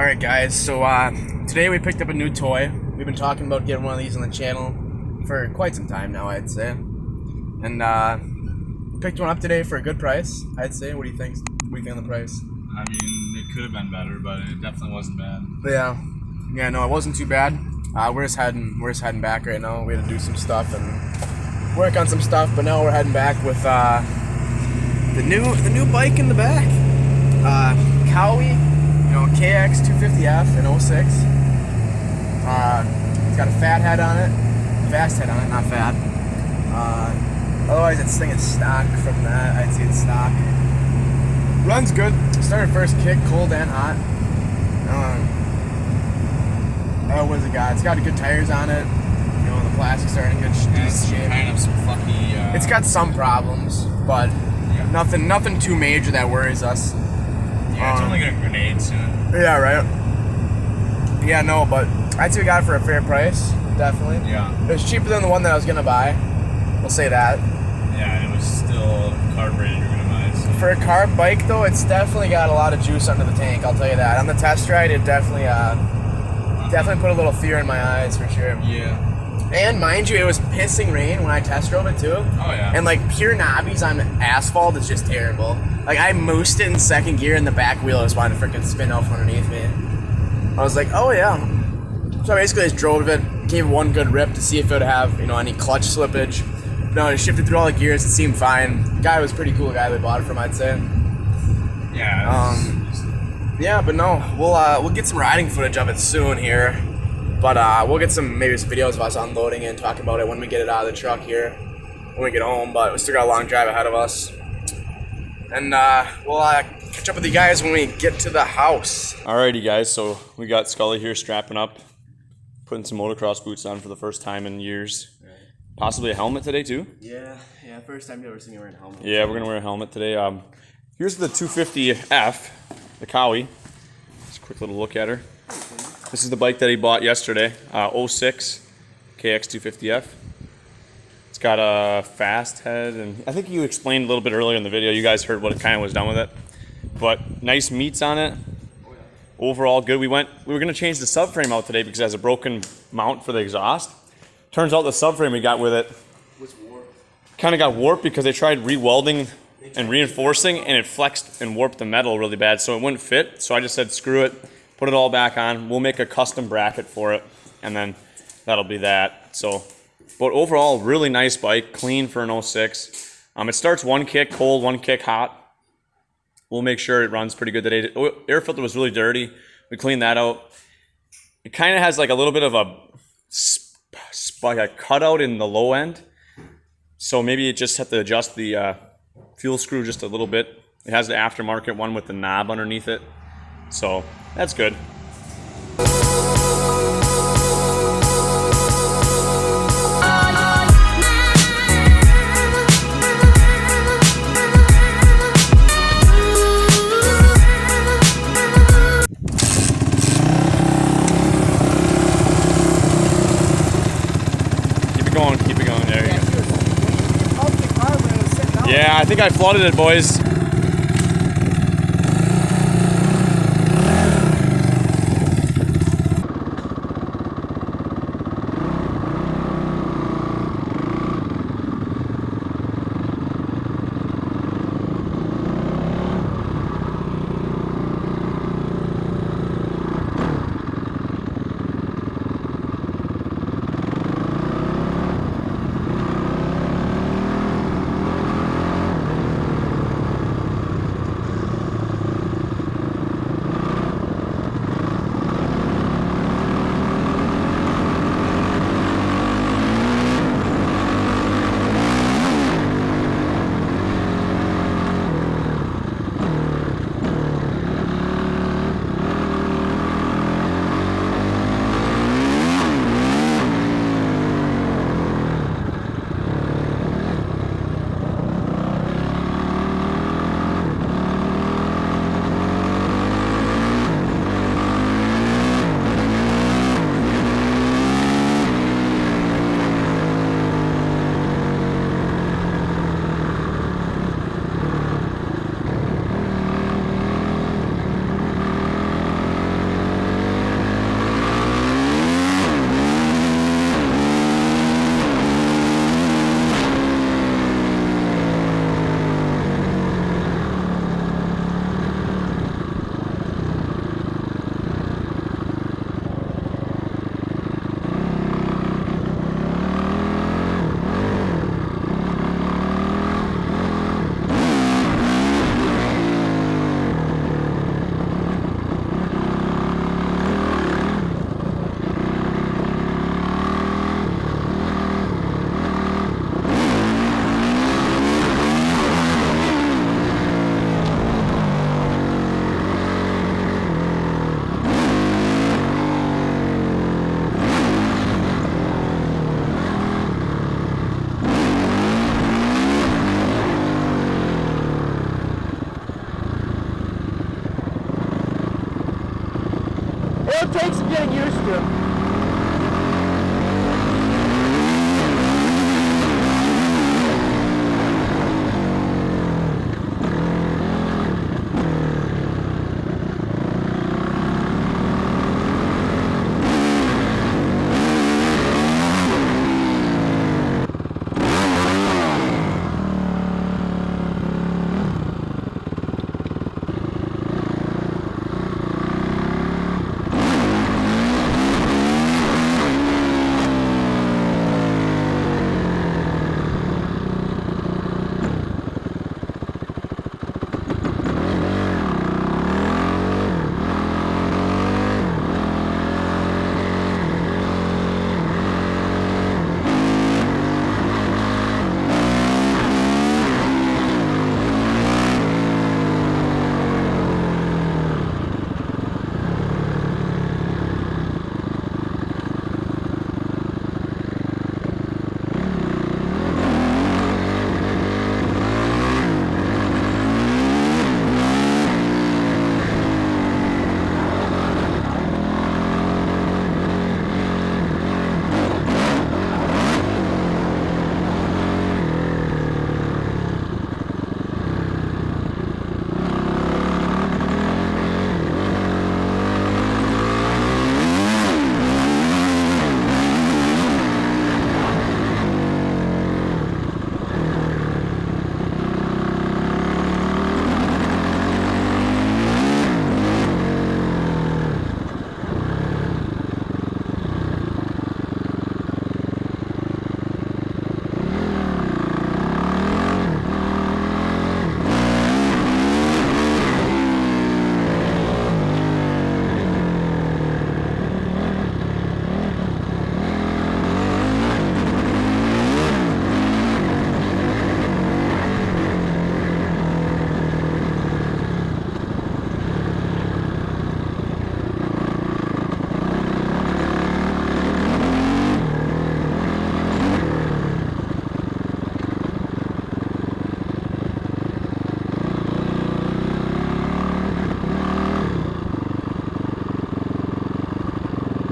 Alright guys, so today we picked up a new toy. We've been talking about getting one of these on the channel for quite some time now, I'd say. And picked one up today for a good price, I'd say. What do you think? What do you think on the price? I mean, it could have been better, but it definitely wasn't bad. Yeah, no, it wasn't too bad. We're just heading back right now. We had to do some stuff and work on some stuff, but now we're heading back with the new bike in the back. Cowie. You know, KX 250F in 06. It's got a fat head on it, fast head on it, not fat. Otherwise, this thing is stock from that. I'd say it's stock. Runs good. Started first kick, cold and hot. What has it got? It's got good tires on it. You know, the plastic's starting in good shape. Kind of some fucky. It's got some problems, but yeah. nothing too major that worries us. Yeah, it's only got a grenade soon. Yeah, right. Yeah, no, but I'd say we got it for a fair price, definitely. Yeah. It was cheaper than the one that I was gonna buy. We'll say that. Yeah, it was still carbureted you're gonna buy. So. For a carb bike, though, it's definitely got a lot of juice under the tank. I'll tell you that. On the test ride, it definitely put a little fear in my eyes for sure. Yeah. And mind you, it was pissing rain when I test drove it too. Oh yeah. And like pure knobbies on asphalt is just terrible. Like I moosed it in second gear and the back wheel just wanted to freaking spin off underneath me. I was like, oh yeah. So I basically just drove it, gave it one good rip to see if it would have, you know, any clutch slippage. No, it shifted through all the gears, it seemed fine. The guy was a pretty cool guy we bought it from, I'd say. Yeah. Yeah, but no, we'll get some riding footage of it soon here. But we'll get maybe some videos of us unloading it and talking about it when we get it out of the truck here, when we get home. But we still got a long drive ahead of us. And we'll catch up with you guys when we get to the house. Alrighty guys, so we got Scully here strapping up, putting some motocross boots on for the first time in years. Right. Possibly a helmet today too? Yeah, first time you've ever seen me wearing a helmet. Yeah, we're gonna wear a helmet today. Here's the 250F, the Cowie. Just a quick little look at her. This is the bike that he bought yesterday, 06 KX 250F. It's got a fast head, and I think you explained a little bit earlier in the video. You guys heard what it kind of was done with it. But nice meats on it. Overall good. We were gonna change the subframe out today because it has a broken mount for the exhaust. Turns out the subframe we got with it was warped. Kind of got warped because they tried re-welding and reinforcing, and it flexed and warped the metal really bad, so it wouldn't fit. So I just said, screw it. Put it all back on. We'll make a custom bracket for it, and then that'll be that. So, but overall, really nice bike, clean for an 06. It starts one kick cold, one kick hot. We'll make sure it runs pretty good today. The air filter was really dirty. We cleaned that out. It kind of has like a little bit of a cutout in the low end. So maybe you just have to adjust the fuel screw just a little bit. It has the aftermarket one with the knob underneath it. So that's good. Keep it going. There you go. Yeah, I think I flooded it, boys. it'll take some getting used to.